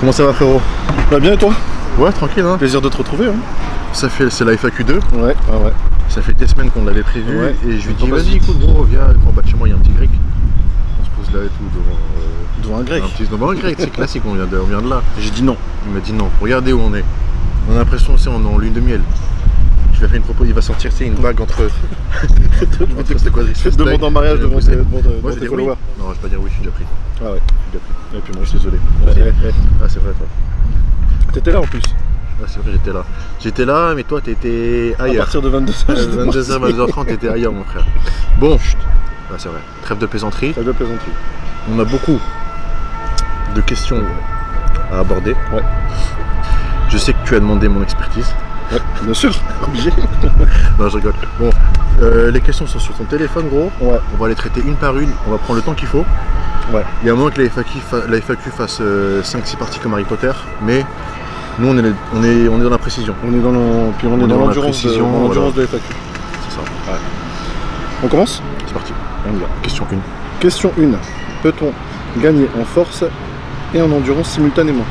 Comment ça va, frérot? Va bien et toi? Ouais, tranquille, hein. Plaisir de te retrouver. Hein. Ça fait, c'est la FAQ2. Ouais. Ça fait des semaines qu'on l'avait prévu. Ouais. Et je lui dis, vas-y, écoute, gros, viens. En bas de chez moi, il y a un petit grec. On se pose là et tout Devant un grec. Devant un grec, c'est classique, on vient de là. J'ai dit non. Il m'a dit non. Regardez où on est. On a l'impression, c'est on est en lune de miel. Je lui ai fait une propos, il va sortir, c'est une bague entre. C'était quoi? Je te demande en mariage devant tes followers. Non, je vais pas dire oui, je suis déjà pris. Ah ouais. Et puis moi, je suis désolé. Ah, c'est vrai, toi. T'étais là en plus. Ah, c'est vrai, j'étais là. J'étais là, mais toi, t'étais ailleurs. À partir de 22h. 22h, 22h30, t'étais ailleurs, mon frère. Bon, ah, c'est vrai. Trêve de plaisanterie. Trêve de plaisanterie. On a beaucoup de questions à aborder. Ouais. Je sais que tu as demandé mon expertise. Ouais, bien sûr, obligé. Non, je rigole. Bon, les questions sont sur ton téléphone, gros. Ouais. On va les traiter une par une. On va prendre le temps qu'il faut. Ouais. Il y a un moment que la FAQ fasse 5-6 parties comme Harry Potter, mais nous on est dans la précision. On est dans l'endurance de la FAQ. C'est ça. Ouais. On commence? C'est parti. On y va. Question 1. Question 1. Peut-on gagner en force et en endurance simultanément?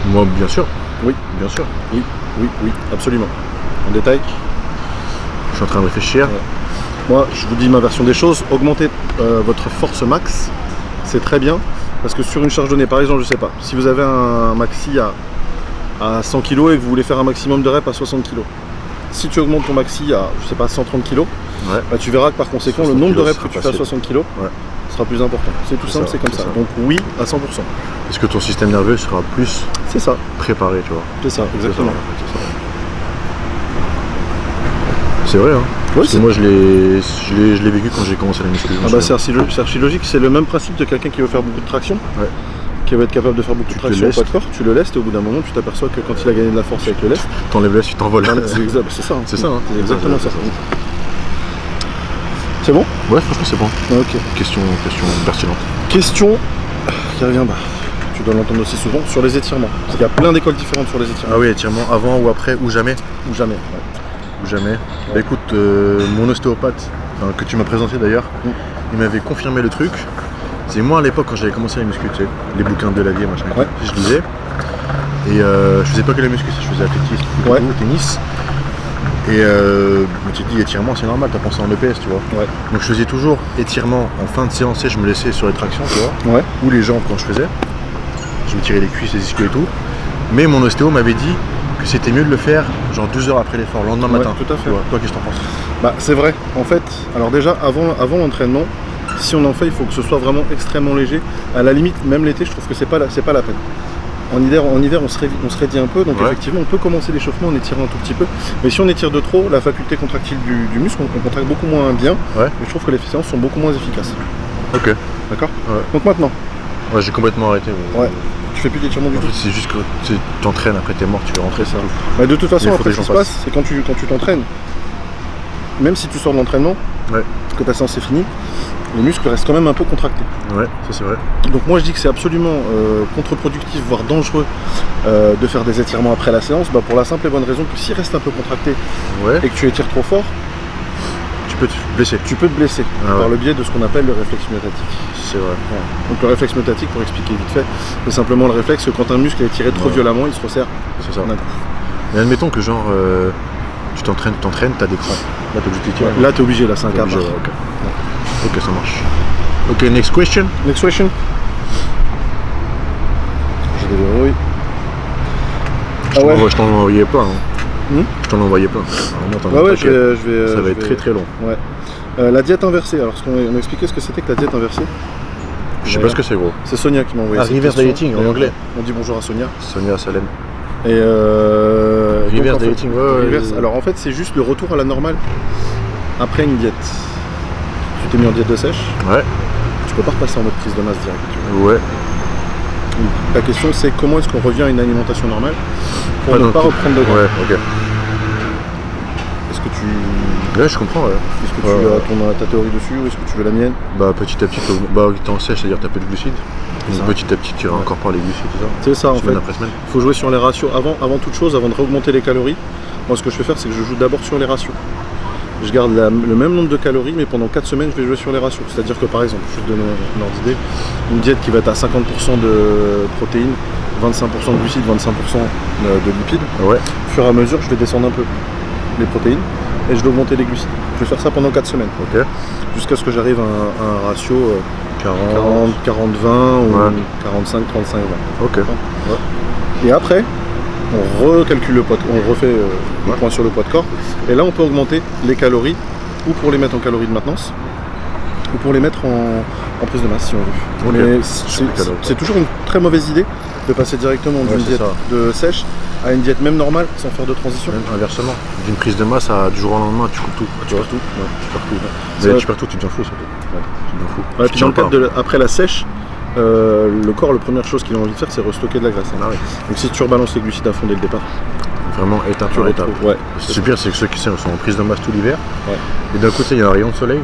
Moi, bien sûr. Oui. Bien sûr. Oui, absolument. En détail? Je suis en train de réfléchir. Ouais. Moi, je vous dis ma version des choses. Augmenter votre force max, c'est très bien. Parce que sur une charge donnée, par exemple, je sais pas, si vous avez un maxi à 100 kg et que vous voulez faire un maximum de reps à 60 kg, si tu augmentes ton maxi à, je sais pas, 130 kg, ouais. Bah, tu verras que par conséquent, le nombre de reps que tu fais à 60 kg sera plus important. C'est tout simple, c'est comme ça. Donc oui, à 100%. Est-ce que ton système nerveux sera plus préparé, tu vois? C'est ça, exactement. C'est vrai, hein. Ouais, parce que moi je l'ai vécu quand j'ai commencé la musculation. Ah bah c'est archi logique, c'est le même principe de quelqu'un qui veut faire beaucoup de traction, qui va être capable de faire beaucoup de traction au poids de corps, tu le laisses et au bout d'un moment tu t'aperçois que quand il a gagné de la force avec le lest, t'enlèves le lest, tu t'envoles. C'est ça. C'est ça, hein. C'est exactement ça. C'est bon? Ouais, franchement c'est bon. Ok. Question pertinente. Question qui revient, tu dois l'entendre aussi souvent, sur les étirements. Il y a plein d'écoles différentes sur les étirements. Ah oui, étirements avant ou après ou jamais? Ou jamais. Ou jamais. Ouais. Bah écoute, mon ostéopathe, que tu m'as présenté d'ailleurs, il m'avait confirmé le truc. C'est moi à l'époque quand j'avais commencé la muscu, tu sais, les bouquins de Delavier, machin, je lisais. Et je faisais pas que la muscu, je faisais athlétisme, tennis. Et je me suis dit étirement c'est normal, t'as pensé en EPS, tu vois. Ouais. Donc je faisais toujours étirement en fin de séance et je me laissais sur les tractions, tu vois. Ouais. Ou les jambes quand je faisais. Je me tirais les cuisses, les ischios et tout. Mais mon ostéo m'avait dit que c'était mieux de le faire genre 2 heures après l'effort, le lendemain matin. Tout à fait. Toi, qu'est-ce que t'en penses? Bah c'est vrai, en fait, alors déjà avant l'entraînement, si on en fait, il faut que ce soit vraiment extrêmement léger. À la limite, même l'été, je trouve que c'est pas la peine. En hiver, on se raidit un peu, donc effectivement, on peut commencer l'échauffement en étirant un tout petit peu. Mais si on étire de trop, la faculté contractile du muscle, on contracte beaucoup moins bien. Ouais. Et je trouve que les séances sont beaucoup moins efficaces. Ok. D'accord. Ouais. Donc maintenant. Ouais, j'ai complètement arrêté. Ouais. Tu fais plus d'étirement du tout? C'est juste que tu t'entraînes, après t'es mort, tu veux rentrer, ça. Bah, de toute façon, après, ce qui se passe, c'est quand tu t'entraînes, même si tu sors de l'entraînement, que ta séance est finie, les muscles restent quand même un peu contractés. Ouais, ça c'est vrai. Donc moi je dis que c'est absolument contre-productif, voire dangereux de faire des étirements après la séance, pour la simple et bonne raison que s'il reste un peu contracté et que tu étires trop fort, tu peux te blesser. Tu peux te blesser par le biais de ce qu'on appelle le réflexe myotatique. C'est vrai. Ouais. Donc le réflexe myotatique, pour expliquer vite fait, c'est simplement le réflexe que quand un muscle est étiré trop violemment, il se resserre. C'est ça. Mais admettons que genre tu t'entraînes, t'as des crampes. Là t'es obligé de t'étirer. Là t'es obligé, là c'est un cas. Ok, ça marche. Ok, next question. Next question. J'ai des verrouilles. Je t'en envoyais plein. Je t'en envoyais plein. Ça va être très très long. Ouais. La diète inversée. Alors, on a expliqué ce que c'était que la diète inversée. Je sais pas ce que c'est, gros. C'est Sonia qui m'a envoyé cette reverse question. dieting en anglais. On dit bonjour à Sonia. Sonia Salem. Et reverse dieting, alors en fait, c'est juste le retour à la normale après une diète. Tu t'es mis en diète de sèche. Ouais. Tu peux pas repasser en mode prise de masse direct. Ouais. La question c'est comment est-ce qu'on revient à une alimentation normale pour ne pas reprendre de gras. Ouais, ok. Est-ce que tu... Ouais, je comprends, Est-ce que tu as ta théorie dessus ou est-ce que tu veux la mienne? Petit à petit, t'es en sèche, c'est-à-dire t'as peu de glucides. Petit à petit, tu incorpores les glucides, c'est ça? C'est ça, en fait. Il faut jouer sur les ratios. Avant toute chose, avant de réaugmenter les calories, moi ce que je vais faire, c'est que je joue d'abord sur les ratios. je garde le même nombre de calories, mais pendant 4 semaines, je vais jouer sur les ratios. C'est-à-dire que par exemple, je vais te donner un ordre d'idée, une diète qui va être à 50% de protéines, 25% de glucides, 25% de lipides. Ouais. Au fur et à mesure, je vais descendre un peu les protéines et je vais augmenter les glucides. Je vais faire ça pendant 4 semaines. Ok. Jusqu'à ce que j'arrive à un ratio 40, 40, 20 ou 45, 35, 20. Ok. Et après, on recalcule le poids, on refait le point sur le poids de corps. Et là, on peut augmenter les calories, ou pour les mettre en calories de maintenance, ou pour les mettre en prise de masse si on veut. Okay. Mais c'est toujours une très mauvaise idée de passer directement d'une diète de sèche à une diète même normale sans faire de transition. Même inversement, d'une prise de masse à du jour au lendemain, tu coupes tout. Tu perds tout. Tu perds tout, tu deviens fou surtout. Tu deviens fou. Ouais, puis dans le cadre après la sèche, le corps, la première chose qu'il a envie de faire, c'est restocker de la graisse. Ah oui. Donc si tu rebalances les glucides à fond dès le départ, vraiment étape par étape. Ouais. C'est pire, c'est que ceux qui sont en prise de masse tout l'hiver. Ouais. Et d'un côté, il y a un rayon de soleil.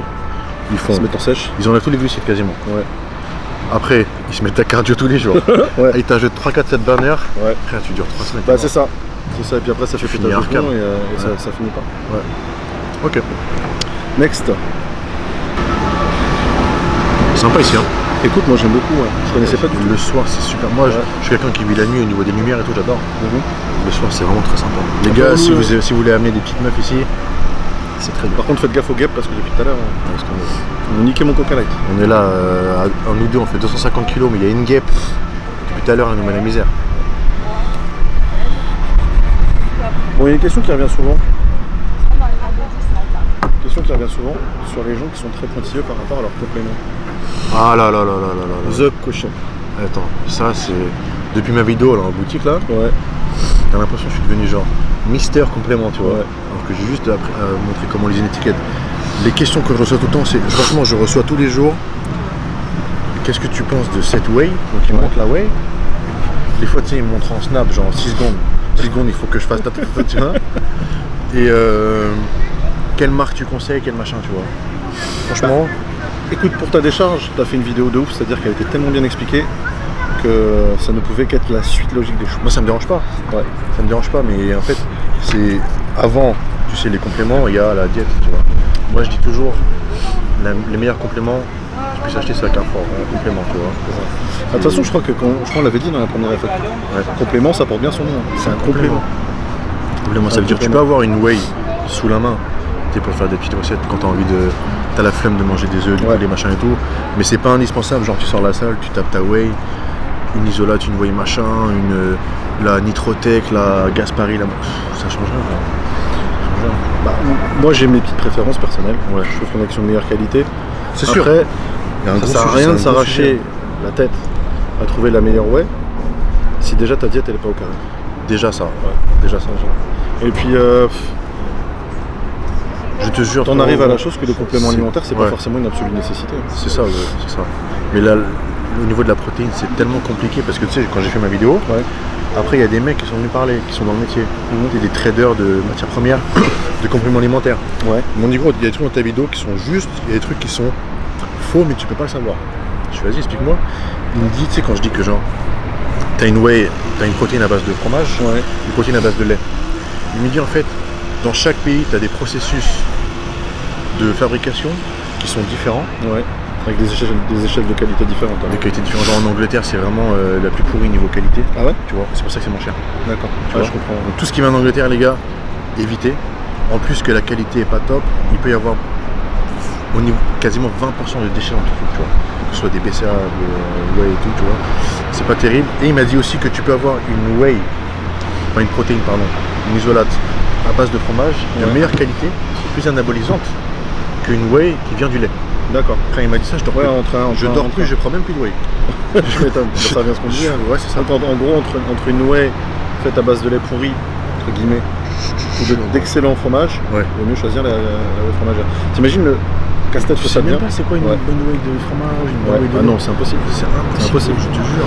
Ils se mettent en sèche. Ils enlèvent tous les glucides quasiment. Ouais. Après, ils se mettent à cardio tous les jours. Ouais. Ils t'ajoutent 3, 4, 7 burners. Ouais. Après, tu dures 3 semaines. Bah, c'est ça. C'est ça. Et puis après, ça fait pétage de plomb et ça finit pas. Ouais. Ok. Next. Sympa ici, hein. Écoute, moi j'aime beaucoup. Je connaissais pas du tout. Le soir, c'est super. Moi, je suis quelqu'un qui vit la nuit au niveau des lumières et tout, j'adore. Le soir, c'est vraiment très sympa. Les gars, si vous voulez amener des petites meufs ici, c'est très bien. Par contre, faites gaffe aux guêpes parce que depuis tout à l'heure, on a niqué mon Coca Light. On est là, nous deux, on fait 250 kg, mais il y a une guêpe. Depuis tout à l'heure, elle nous met la misère. Bon, il y a une question qui revient souvent. Sur les gens qui sont très pointilleux par rapport à leurs compléments. Ah là là là là là là. The question. Attends, ça c'est... Depuis ma vidéo là en boutique là, t'as l'impression que je suis devenu genre Mister complément, tu vois. Alors que j'ai juste montré comment lire une étiquette. Les questions que je reçois tout le temps, c'est... Franchement, je reçois tous les jours. Qu'est-ce que tu penses de cette whey? Donc ils montrent la whey. Des fois, tu sais, ils me montrent en snap, genre 6 secondes. 6 secondes, il faut que je fasse ta tu vois. Et quelle marque tu conseilles, quel machin, tu vois. Franchement... Écoute, pour ta décharge, tu as fait une vidéo de ouf, c'est-à-dire qu'elle était tellement bien expliquée que ça ne pouvait qu'être la suite logique des choses. Moi, ça me dérange pas. Ouais. Ça me dérange pas, mais en fait, c'est avant, tu sais, les compléments, il y a la diète, tu vois. Moi, je dis toujours, les meilleurs compléments que tu puisses acheter, c'est la Carrefour, un complément, tu vois. De toute façon, je crois qu'on l'avait dit dans la première effet. Complément, ça porte bien son nom. C'est un complément. Complément, ça veut dire que tu peux avoir une whey sous la main. Pour faire des petites recettes quand t'as la flemme de manger des œufs, des machins et tout, mais c'est pas indispensable. Genre tu sors de la salle, tu tapes ta whey, une isolate, une whey machin, la Nitrotech, la Gaspari, ça change rien. Bah, moi j'ai mes petites préférences personnelles. Je trouve qu'on a une meilleure qualité. C'est sûr. Après, ça sert à rien de s'arracher la tête à trouver la meilleure whey si déjà ta diète elle est pas au carré. Déjà ça. Déjà ça. Et puis je te jure, t'en arrives à la chose que le complément alimentaire, c'est pas forcément une absolue nécessité. C'est ça, c'est ça. Mais là, au niveau de la protéine, c'est tellement compliqué parce que tu sais, quand j'ai fait ma vidéo, après il y a des mecs qui sont venus parler, qui sont dans le métier. Des traders de matières premières, de compléments alimentaires. Ils m'ont dit gros, il y a des trucs dans ta vidéo qui sont justes, il y a des trucs qui sont faux, mais tu peux pas le savoir. Je suis vas-y, explique-moi. Il me dit, tu sais, quand je dis que genre, t'as une whey, t'as une protéine à base de fromage, une protéine à base de lait. Il me dit en fait, dans chaque pays, tu as des processus de fabrication qui sont différents. Avec des échelles de qualité différentes. Des qualités différentes. Genre en Angleterre, c'est vraiment la plus pourrie niveau qualité. Ah ouais? Tu vois, c'est pour ça que c'est moins cher. D'accord. Je comprends. Donc, tout ce qui vient d'Angleterre, les gars, évitez. En plus que la qualité est pas top, il peut y avoir au niveau quasiment 20% de déchets dans le truc, tu vois. Que ce soit des BCA, de whey et tout, tu vois. C'est pas terrible. Et il m'a dit aussi que tu peux avoir une whey, enfin une protéine, pardon, une isolate à base de fromage de meilleure qualité, plus anabolisante qu'une whey qui vient du lait. D'accord. Quand il m'a dit ça, je dors plus. Je prends même plus de whey. Je m'étonne, ça revient à ce qu'on dit. C'est ça. En gros, entre une whey faite à base de lait pourri, entre guillemets, ou d'excellents fromages, il vaut mieux choisir la whey fromagère. T'imagines le casse-tête que ça devient? C'est quoi une bonne whey de fromage, Ah non, c'est impossible. C'est impossible, je te jure.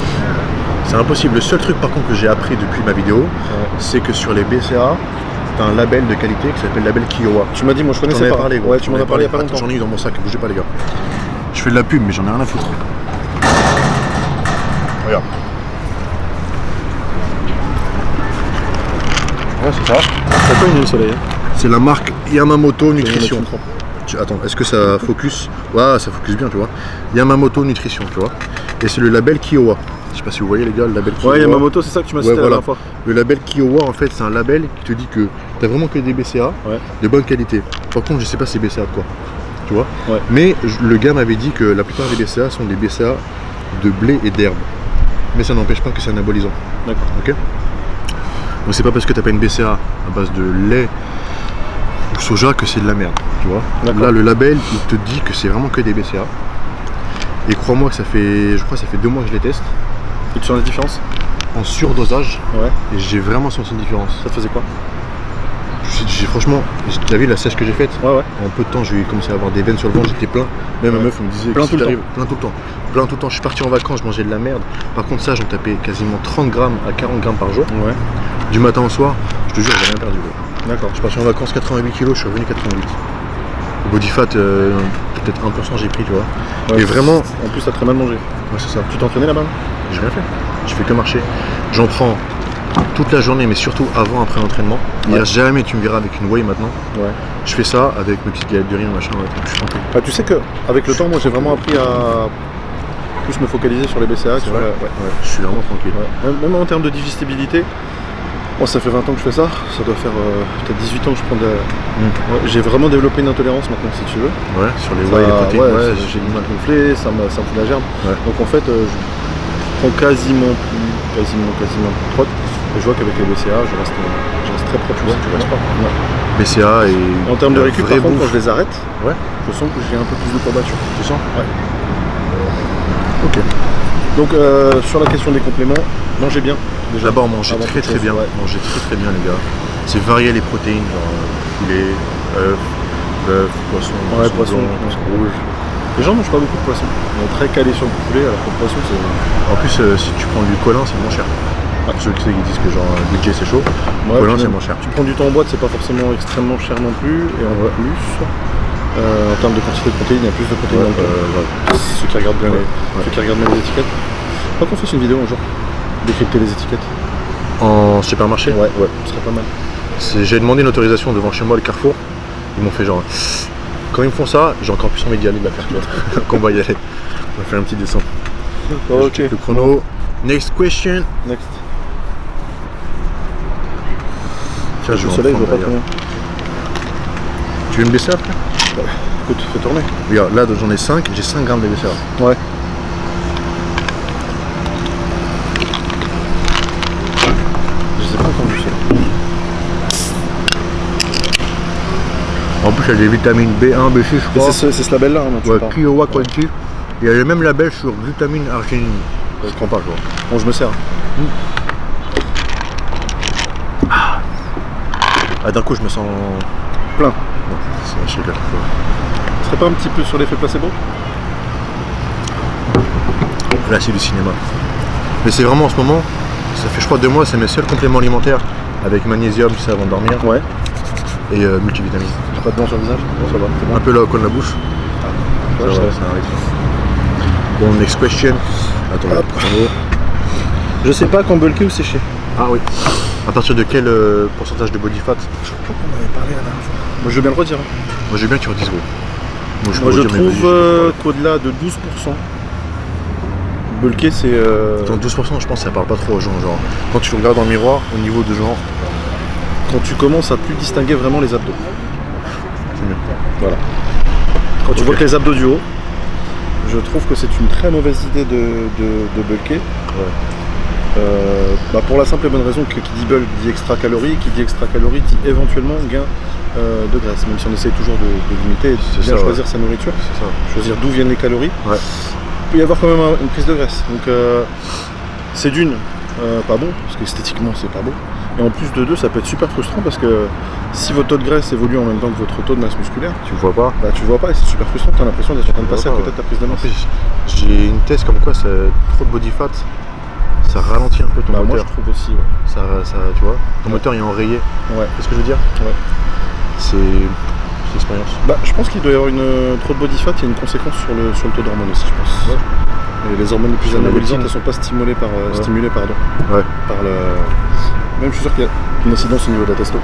C'est impossible. Le seul truc par contre que j'ai appris depuis ma vidéo, c'est que sur les BCA, t'as un label de qualité qui s'appelle label Kiowa. Tu m'as dit, moi je connaissais pas. Parlé, tu m'en as parlé il y a pas longtemps. J'en ai eu dans mon sac, bougez pas les gars. Je fais de la pub mais j'en ai rien à foutre. Regarde. Ouais, c'est ça. C'est quoi une huile soleil? C'est la marque Yamamoto Nutrition. Attends, est-ce que ça focus? Ouais, ça focus bien, tu vois. Yamamoto Nutrition, tu vois. Et c'est le label Kiowa. Je sais pas si vous voyez les gars, le label Kiowa. Ouais, Yamamoto, c'est ça que tu m'as cité la dernière fois. Le label Kiowa, en fait, c'est un label qui te dit que t'as vraiment que des BCA de bonne qualité. Par contre, je sais pas c'est BCA de quoi, tu vois. Mais le gars m'avait dit que la plupart des BCA sont des BCA de blé et d'herbe. Mais ça n'empêche pas que c'est anabolisant. D'accord. Ok. Donc c'est pas parce que t'as pas une BCA à base de lait ou soja que c'est de la merde, tu vois. Là le label il te dit que c'est vraiment que des BCA. Et crois-moi que ça fait, je crois que ça fait 2 mois que je les teste. Et tu sens la différence? En surdosage. Et j'ai vraiment senti une différence. Ça te faisait quoi? Franchement, t'as vu la sèche que j'ai faite? En peu de temps j'ai commencé à avoir des veines sur le ventre, j'étais plein. Même ma meuf me disait plein tout le temps. Plein tout le temps. Plein tout le temps. Je suis parti en vacances, je mangeais de la merde. Par contre ça j'en tapais quasiment 30 grammes à 40 grammes par jour. Du matin au soir, je te jure j'ai rien perdu. D'accord. Je suis parti en vacances 88 kg, je suis revenu 88. Body fat, peut-être 1% j'ai pris, tu vois. Et vraiment. En plus t'as très mal mangé. Ouais c'est ça. Tu t'es entraîné là-bas? J'ai rien fait. Je fais que marcher. J'en prends toute la journée, mais surtout avant, après l'entraînement. Jamais tu me verras avec une whey maintenant. Je fais ça avec mes petites galettes de riz, machin, je suis tranquille. Tu sais que avec le temps, moi j'ai vraiment appris à plus me focaliser sur les BCA. Je suis vraiment tranquille. Même en termes de digestibilité, moi ça fait 20 ans que je fais ça. Ça doit faire peut-être 18 ans que je prends de la... J'ai vraiment développé une intolérance maintenant, si tu veux. Sur les whey et les protéines. J'ai du mal gonflé, ça me fout la gerbe. Donc en fait, je prends quasiment plus de prot. Et je vois qu'avec les BCA, je reste très propre. Tu restes pas. BCA et. En termes de récup, par contre, quand je les arrête, je sens que j'ai un peu plus de courbature. Tu sens? Ok. Donc sur la question des compléments, mangez bien. D'abord manger très bien. Manger très bien les gars. C'est varier les protéines, genre poulet, œuf, bœuf, poisson, poisson rouge. Les gens mangent pas beaucoup de poisson. Ils sont très calés sur le poulet, alors que le poisson c'est. En plus si tu prends du colin c'est moins cher. Pour ceux qui disent que genre le budget c'est chaud, le colin c'est moins cher. Tu prends du temps en boîte, c'est pas forcément extrêmement cher non plus. Et en plus, en termes de quantité de protéines, il y a plus de protéines dans le temps. Ceux qui regardent bien les étiquettes. Faut qu'on fasse une vidéo un jour, décrypter les étiquettes. En supermarché? Ouais, ce serait pas mal. J'ai demandé une autorisation devant chez moi le Carrefour. Ils m'ont fait genre. Quand ils me font ça, j'ai encore plus envie d'y aller de la faire, tu vois. Qu'on va y aller. On va faire un petit dessin. Ok. Le chrono. Next question. Next. Tiens, le soleil, je vois pas trop. Tu veux me baisser après? Écoute, fais tourner. Regarde, là j'en ai 5, j'ai 5 grammes de BCA. Ouais. Je sais pas entendu ça. En plus, il y a des vitamines B1, B6, je crois. C'est ce label-là, hein, Kiowa Quality. Il y a le même label sur glutamine arginine. Je prends pas, quoi. Bon, je me sers. D'un coup, je me sens plein. Non, c'est rigole. Tu serais pas un petit peu sur l'effet placebo? Là, c'est du cinéma. Mais c'est vraiment en ce moment, ça fait je crois 2 mois, c'est mes seuls compléments alimentaires avec magnésium, tu sais, avant de dormir. Et multivitamines. J'ai pas de blanc sur le visage? Bon, ça va, c'est bon. Un peu là au coin de la bouche. Ça arrive. Bon, next question. Attends, je sais pas quand bulker ou sécher. Ah oui. À partir de quel pourcentage de body fat? Je crois qu'on avait parlé la dernière fois. Moi je veux bien le redire. Moi je veux bien que tu redises gros. Moi je trouve qu'au-delà de 12%, bulker c'est... Dans 12% je pense que ça parle pas trop aux gens. Genre, quand tu regardes dans le miroir, au niveau de genre... Quand tu commences à plus distinguer vraiment les abdos. C'est mieux. Voilà. Quand tu vois que les abdos du haut, je trouve que c'est une très mauvaise idée de bulker. Pour la simple et bonne raison que qui dit bulk dit extra calories, qui dit extra calories dit éventuellement gain de graisse, même si on essaye toujours de limiter, de bien choisir sa nourriture, choisir d'où viennent les calories. Il peut y avoir quand même une prise de graisse. Donc c'est d'une pas bon, parce qu'esthétiquement c'est pas beau. Et en plus de deux, ça peut être super frustrant parce que si votre taux de graisse évolue en même temps que votre taux de masse musculaire, tu vois pas. Tu vois pas et c'est super frustrant, tu as l'impression d'être en train de passer à côté de ta prise de masse. J'ai une thèse comme quoi trop de body fat. Ça ralentit un peu ton moteur. Moi je trouve aussi. Ça, tu vois, ton moteur est enrayé. Qu'est-ce que je veux dire? C'est l'expérience. Je pense qu'il doit y avoir trop de body fat, il y a une conséquence sur le taux d'hormones aussi, je pense. Et les hormones les plus anabolisantes, elles ne sont pas stimulées par par le. Même je suis sûr qu'il y a une incidence au niveau de la testo.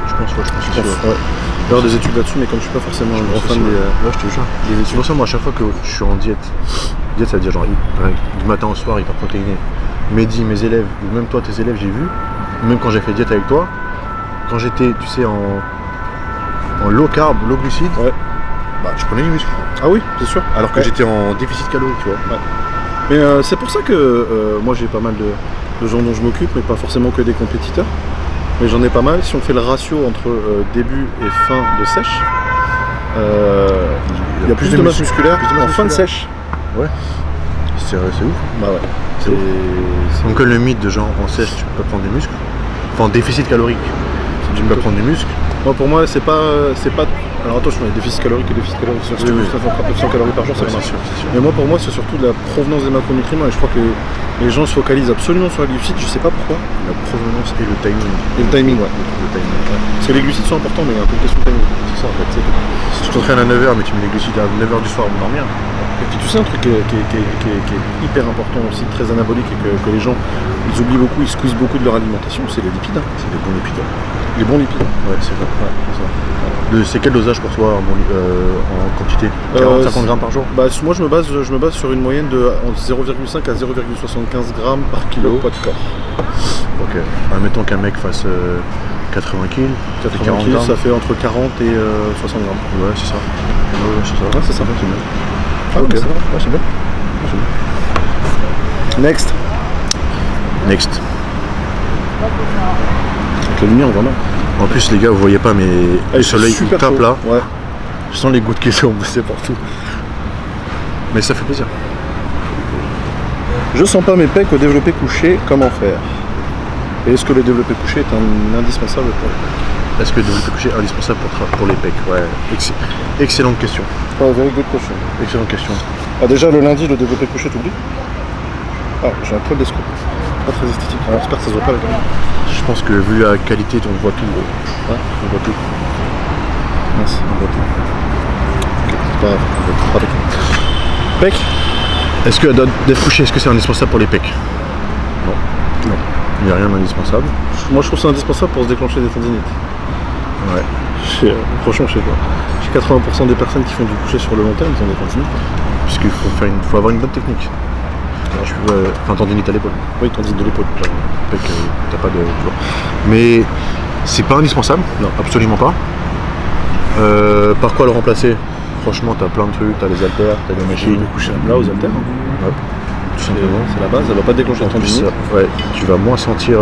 Je pense pense, je pense aussi. Ouais. Faire des études là-dessus, mais comme je suis pas forcément un grand fan des études. C'est pour ça, moi, à chaque fois que je suis en diète, ça veut dire genre du matin au soir, hyper protéiné. Mehdi, mes élèves, ou même toi, tes élèves, j'ai vu, même quand j'ai fait diète avec toi, quand j'étais, tu sais, en low carb, low glucide, bah, je prenais du muscle. Ah oui, c'est sûr. Alors que j'étais en déficit calorique, tu vois. Ouais. Mais c'est pour ça que moi j'ai pas mal de gens dont je m'occupe, mais pas forcément que des compétiteurs. Mais j'en ai pas mal. Si on fait le ratio entre début et fin de sèche, il y a plus de masse musculaire en fin de sèche. Ouais. C'est ouf. Bah ouais. Donc le mythe de genre en sèche tu peux pas prendre des muscles. Enfin en déficit calorique, tu peux pas prendre des muscles. Moi pour moi c'est pas. Alors attention, il y a déficit calorique et déficit calorique. Si tu veux 900 calories par jour, ça marche. Mais moi pour moi c'est surtout de la provenance des macronutriments et je crois que les gens se focalisent absolument sur les glucides, je sais pas pourquoi. La provenance et le timing. Et le timing, ouais. Parce que les glucides sont importants, mais il y a un peu de question de timing. C'est ça en fait. Si tu t'entraînes à 9h mais tu mets les glucides à 9h du soir, on dort bien. Et puis tu sais un truc qui est hyper important aussi, très anabolique et que les gens ils oublient beaucoup, ils squeezent beaucoup de leur alimentation, c'est les lipides. C'est des bons lipides. Les bons lipides. Ouais, c'est vrai. Ouais, c'est quel dosage pour toi en quantité 40-50 grammes par jour? Bah, moi je me base sur une moyenne de 0,5 à 0,75 grammes par kilo poids de corps. Ok. Admettons qu'un mec fasse 80 kg, 80 kg, ça fait entre 40 et 60 grammes. Ouais, c'est ça. Ouais, c'est ça. Ouais, c'est ça. C'est bien. Ah, ok. Ouais, c'est bien. Next. Avec la lumière, on voit mal. En plus, les gars, vous voyez pas, mais le soleil il tape là. Ouais. Je sens les gouttes qui sont poussées partout. Mais ça fait plaisir. Je sens pas mes pecs au développé couché, comment faire? Et est-ce que le développé couché est un indispensable pour les pecs? Est-ce que le développé couché est indispensable pour les pecs? Ouais. Excellente question. Oh, very good question. Excellente question. Ah, déjà le lundi, le développé couché, t'oublies? Ah, j'ai un poil d'escroc. Pas très esthétique. Alors, j'espère que ça se voit pas la caméra. Je pense que vu la qualité, on voit tout. Ouais, on voit tout. Mince, on voit tout. Ok, c'est pas grave, on voit tout. Pec. Est-ce que d'être couché, est-ce que c'est indispensable pour les pecs? Non. Il n'y a rien d'indispensable. Moi je trouve ça indispensable pour se déclencher des tendinites. Ouais. Franchement, je sais pas. J'ai 80% des personnes qui font du couché sur le long terme, ils ont des tendinites. Puisqu'il faut avoir une bonne technique. Enfin, tendinite à l'épaule. Oui, tendinite de l'épaule. Pec, t'as pas de. Tu vois. Mais c'est pas indispensable. Non, absolument pas. Par quoi le remplacer? Franchement, t'as plein de trucs, t'as les haltères, t'as des machines. Le coucher à plat aux haltères. Ouais. Tout simplement. C'est la base, elle va pas déclencher la tendinite. Ouais, tu vas moins sentir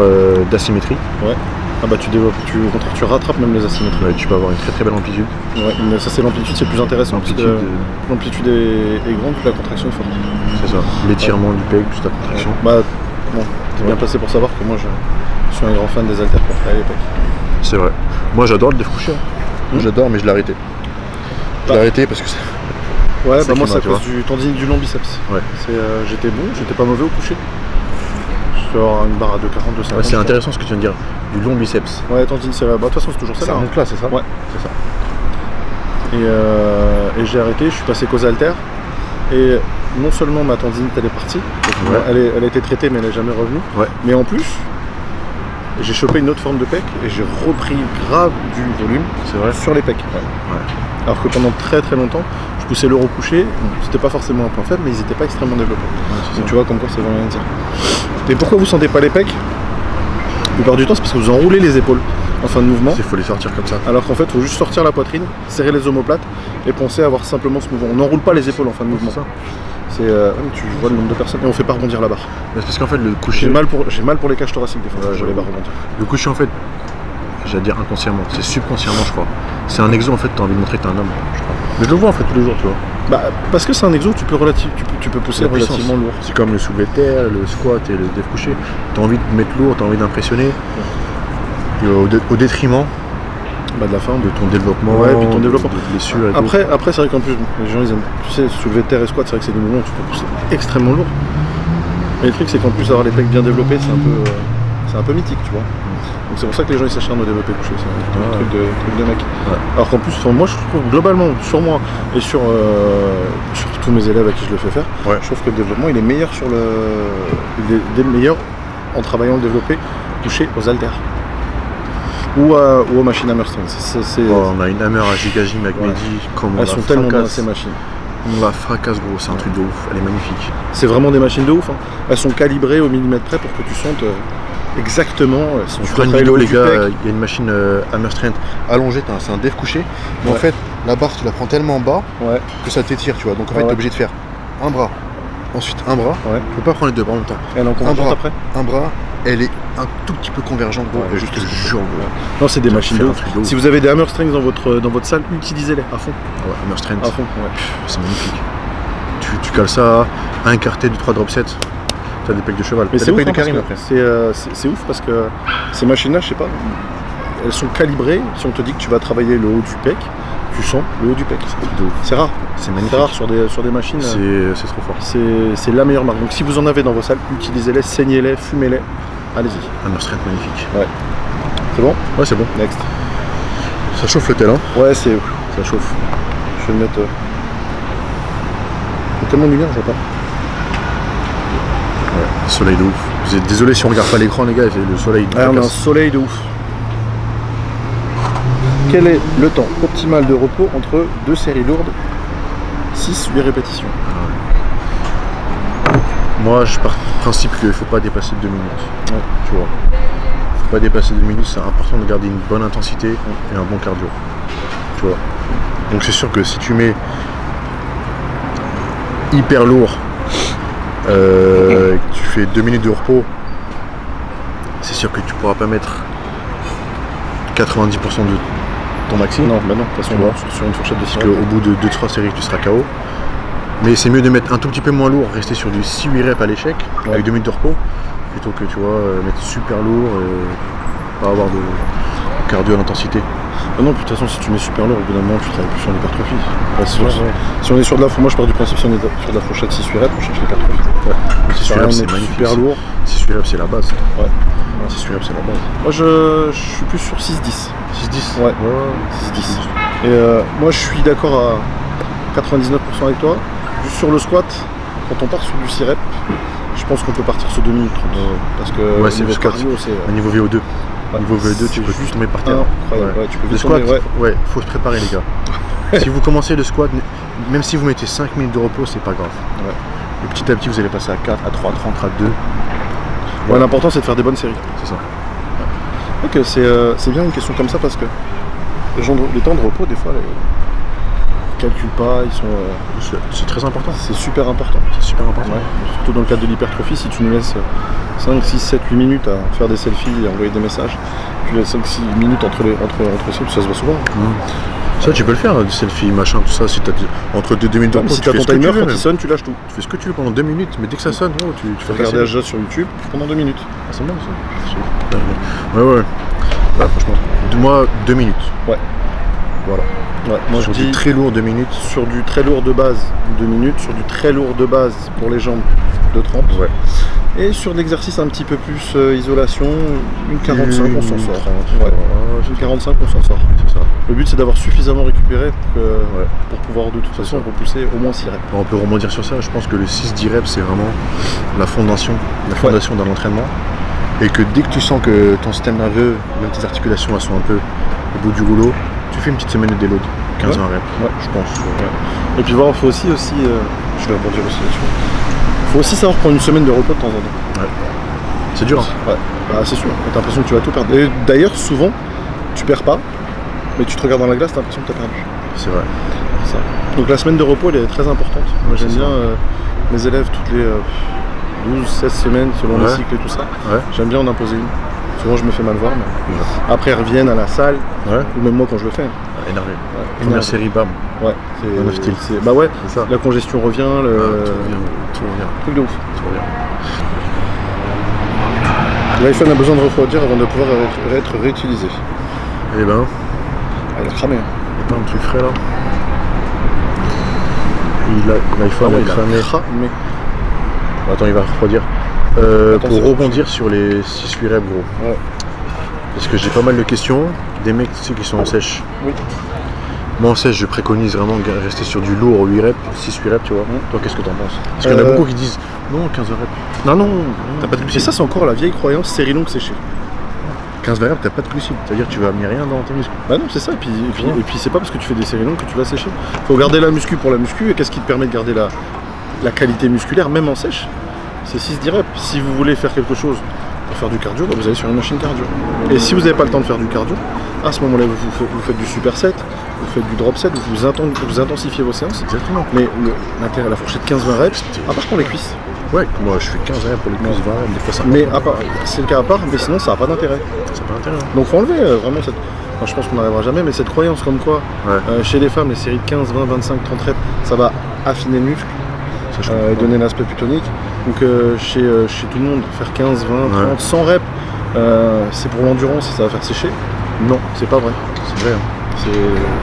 d'asymétrie. Ouais. Ah bah tu développes, au contraire tu rattrapes même les asymétries. Ouais, tu peux avoir une très très belle amplitude. Ouais, mais ça c'est l'amplitude, c'est plus intéressant parce que l'amplitude est grande, plus la contraction est forte. C'est ça. L'étirement du pec, plus la contraction. Bah bon, t'es bien placé pour savoir que moi je suis un grand fan des haltères pour travailler les pecs. C'est vrai. Moi j'adore le défouché. J'adore, mais je l'ai arrêté. Je l'ai arrêté parce que c'est. Ouais, bah moi c'est à cause du tendinite du long biceps. Ouais. J'étais bon, j'étais pas mauvais au coucher. Sur une barre à 2,40, 2,50. Ouais, c'est intéressant ce que tu viens de dire. Du long biceps. Ouais, tendinite, c'est. Bah, de toute façon, c'est toujours ça. Ça remonte là, c'est ça? Ouais, c'est ça. Et j'ai arrêté, je suis passé qu'aux haltères. Et non seulement ma tendinite elle est partie, elle a été traitée mais elle n'est jamais revenue. Ouais. Mais en plus, j'ai chopé une autre forme de pec et j'ai repris grave du volume sur les pecs. Ouais. Alors que pendant très très longtemps, je poussais l'euro couché, c'était pas forcément un point faible, mais ils n'étaient pas extrêmement développés. Ouais, donc tu vois comme quoi c'est vraiment rien à dire. Et pourquoi vous sentez pas les pecs? La plupart du temps c'est parce que vous enroulez les épaules en fin de mouvement. Il faut les sortir comme ça. Alors qu'en fait il faut juste sortir la poitrine, serrer les omoplates et penser à avoir simplement ce mouvement. On n'enroule pas les épaules en fin de mouvement. C'est tu vois le nombre de personnes et on fait pas rebondir la barre. Mais c'est parce qu'en fait le coucher. J'ai mal pour les cages thoraciques des fois, je vois les barres rebondir. Le coucher en fait, j'allais dire inconsciemment, c'est subconsciemment je crois. C'est un exo en fait, t'as envie de montrer que t'es un homme, je crois. Mais je le vois en fait tous les jours, tu vois. Bah parce que c'est un exo, tu peux pousser relativement lourd. C'est comme le soulevé de terre, le squat et le déf couché. T'as envie de mettre lourd, t'as envie d'impressionner. Au détriment de la forme, de ton développement, ouais, puis ton développement. De blessures et après c'est vrai qu'en plus les gens ils aiment, tu sais, soulever de terre et squat, c'est vrai que c'est des mouvements où tu peux pousser extrêmement lourd. Mais le truc c'est qu'en plus avoir les pecs bien développés, c'est un peu mythique, tu vois. Donc c'est pour ça que les gens ils s'acharnent au développé couché, c'est un truc de mec. Ouais. Alors qu'en plus, moi je trouve globalement sur moi et sur tous mes élèves à qui je le fais faire, je trouve que le développement il est meilleur il est meilleur en travaillant le développé couché aux haltères. ou aux machines Hammerstreng. On a une Hammer à Gigajim avec Mehdi, comme elles sont tellement bien ces machines. On la fracasse gros, c'est un truc de ouf, elle est magnifique. C'est vraiment des machines de ouf, hein. Elles sont calibrées au millimètre près pour que tu sentes exactement. On fera une vidéo les gars, il y a une machine Hammerstreng allongée, c'est un dev couché, mais en fait la barre tu la prends tellement en bas que ça t'étire, tu vois, donc en fait tu es obligé de faire un bras, ensuite un bras, tu peux pas prendre les deux bras en même temps. Elle est en convergente après. Un bras, elle est un tout petit peu convergente gros, et juste jure gros. Non, c'est des machines de ouf. Si vous avez des Hammerstreng dans votre salle, utilisez-les à fond. Ouais, Hammerstreng, à fond, c'est magnifique. Tu cales ça à un quartet du 3 drop 7. T'as des pecs de cheval. Mais c'est ouf, après. C'est ouf parce que ces machines-là, je sais pas, elles sont calibrées. Si on te dit que tu vas travailler le haut du pec, tu sens le haut du pec. C'est rare. C'est magnifique. C'est rare sur des machines. C'est trop fort. C'est la meilleure marque. Donc si vous en avez dans vos salles, utilisez-les, saignez-les, fumez-les. Allez-y. Hammerstreng magnifique. Ouais. C'est bon? Ouais, c'est bon. Next. Ça chauffe le tel, hein? Ouais, ça chauffe. Je vais le mettre. Il y a tellement de lumière, je vois pas. Ouais, soleil de ouf. Vous êtes désolé si on regarde pas l'écran les gars, le soleil. On a un soleil de ouf. Quel est le temps optimal de repos entre deux séries lourdes, 6-8 répétitions? Moi je pars du principe qu'il ne faut pas dépasser 2 minutes. Ouais. Tu vois. Faut pas dépasser 2 minutes, c'est important de garder une bonne intensité et un bon cardio. Tu vois. Donc c'est sûr que si tu mets hyper lourd, tu fais 2 minutes de repos, c'est sûr que tu pourras pas mettre 90% de ton maxi. Non, bah non, de toute façon, sur une fourchette de 6 parce qu'au bout de 2-3 séries, tu seras KO. Mais c'est mieux de mettre un tout petit peu moins lourd, rester sur du 6-8 reps à l'échec, avec 2 minutes de repos, plutôt que tu vois, mettre super lourd et pas avoir de cardio à l'intensité. Ah non, de toute façon, si tu mets super lourd, au bout d'un moment, tu travailles plus sur l'hypertrophie. Si on est sur de la moi je pars du principe, si on est sur de la fourchette 6-8 reps, on cherche l'hypertrophie. 6 reps, c'est magnifique. Super lourd. 6 reps, c'est la base. Ouais. 6 reps, c'est la base. Moi, je suis plus sur 6-10. 6-10. Ouais. 6-10. Et moi, je suis d'accord à 99% avec toi. Juste sur le squat, quand on part sur du 6 reps, je pense qu'on peut partir sur 2 minutes 30. Parce que c'est le cardio, c'est. Au niveau VO2. Au niveau VO2, tu peux juste tomber par terre. Tu peux le squat, faut se préparer les gars. Si vous commencez le squat, même si vous mettez 5 minutes de repos, c'est pas grave. Et petit à petit, vous allez passer à 4, à 3, 30, à 2. Ouais, l'important c'est de faire des bonnes séries. C'est ça. Donc c'est bien une question comme ça parce que les temps de repos, des fois, ils calculent pas, ils sont. C'est très important. C'est super important. C'est super important. Ouais. Surtout dans le cadre de l'hypertrophie, si tu nous laisses 5, 6, 7, 8 minutes à faire des selfies et envoyer des messages, tu laisses 5, 6 minutes entre selfies, ça se voit souvent. Ça tu peux le faire, des selfies, machin, tout ça, si t'as entre 2 minutes de repos, si t'as ton timer, quand il sonne, tu lâches tout. Tu fais ce que tu veux pendant 2 minutes, mais dès que ça sonne, tu fais regarder Aja sur YouTube pendant 2 minutes. Ah, c'est bon ça. Ouais. Franchement, moi 2 minutes. Ouais. Voilà. Ouais, moi sur je dis du très lourd 2 minutes. Sur du très lourd de base 2 minutes, sur du très lourd de base pour les jambes de 30. Ouais. Et sur l'exercice un petit peu plus isolation, une 45 on s'en sort. Une 45 on s'en sort. C'est ça. Le but c'est d'avoir suffisamment récupéré pour pouvoir de toute façon repousser au moins 6 reps. On peut rebondir sur ça, je pense que le 6-10 reps c'est vraiment la fondation d'un entraînement. Et que dès que tu sens que ton système nerveux, même tes articulations elles sont un peu au bout du rouleau, tu fais une petite semaine de déload, 15-20 reps, je pense. Et puis voir, il faut aussi, je vais rebondir aussi là-dessus, il faut aussi savoir prendre une semaine de repos de temps en temps. Ouais. C'est dur. Ouais, c'est sûr, t'as l'impression que tu vas tout perdre. Et d'ailleurs, souvent, tu perds pas, mais tu te regardes dans la glace, t'as l'impression que t'as perdu. C'est vrai. Ça. Donc la semaine de repos, elle est très importante. Moi j'aime bien mes élèves toutes les 12-16 semaines selon les cycles et tout ça. J'aime bien en imposer une. Souvent je me fais mal voir, mais après ils reviennent à la salle, ou même moi quand je le fais. Énervé. Première série, bam. Ouais, c'est ça. La congestion revient, tout revient. Truc de ouf. Tout revient. L'iPhone a besoin de refroidir avant de pouvoir être réutilisé. Eh ben. Il a cramé. Il n'y a pas un truc frais là. L'iPhone a cramé. Attends, il va refroidir. Pour rebondir sur les 6-8 reps gros. Ouais. Parce que j'ai pas mal de questions, des mecs qui sont en sèche. Oui. Moi en sèche je préconise vraiment de rester sur du lourd 8 reps, 6-8 reps tu vois. Toi qu'est-ce que t'en penses? Parce qu'il y en a beaucoup qui disent non 15 reps. Non. T'as pas de Et ça c'est encore la vieille croyance série longue séchée. 15 variables, t'as pas de glucides, c'est-à-dire que tu vas amener rien dans tes muscles. Bah non, c'est ça, et puis c'est pas parce que tu fais des séries longues que tu vas sécher. Faut garder la muscu pour la muscu, et qu'est-ce qui te permet de garder la qualité musculaire, même en sèche? C'est 6-10 reps. Si vous voulez faire quelque chose pour faire du cardio, bah vous allez sur une machine cardio. Et si vous n'avez pas le temps de faire du cardio, à ce moment-là, vous faites du superset, vous faites du drop set, vous intensifiez vos séances. Exactement. Mais l'intérêt à la fourchette 15-20 reps, à part pour les cuisses. Ouais, moi je fais 15 reps pour les cuisses, 20 reps, des fois ça. Mais c'est le cas à part, mais sinon ça n'a pas d'intérêt. Ça n'a pas d'intérêt. Donc faut enlever vraiment cette. Enfin, je pense qu'on n'arrivera jamais, mais cette croyance comme quoi, chez les femmes, les séries de 15, 20, 25, 30 reps, ça va affiner le muscle. Et donner l'aspect plus tonique. Donc chez tout le monde, faire 15, 20, 30, 100 reps, c'est pour l'endurance et ça va faire sécher. Non, c'est pas vrai. C'est vrai.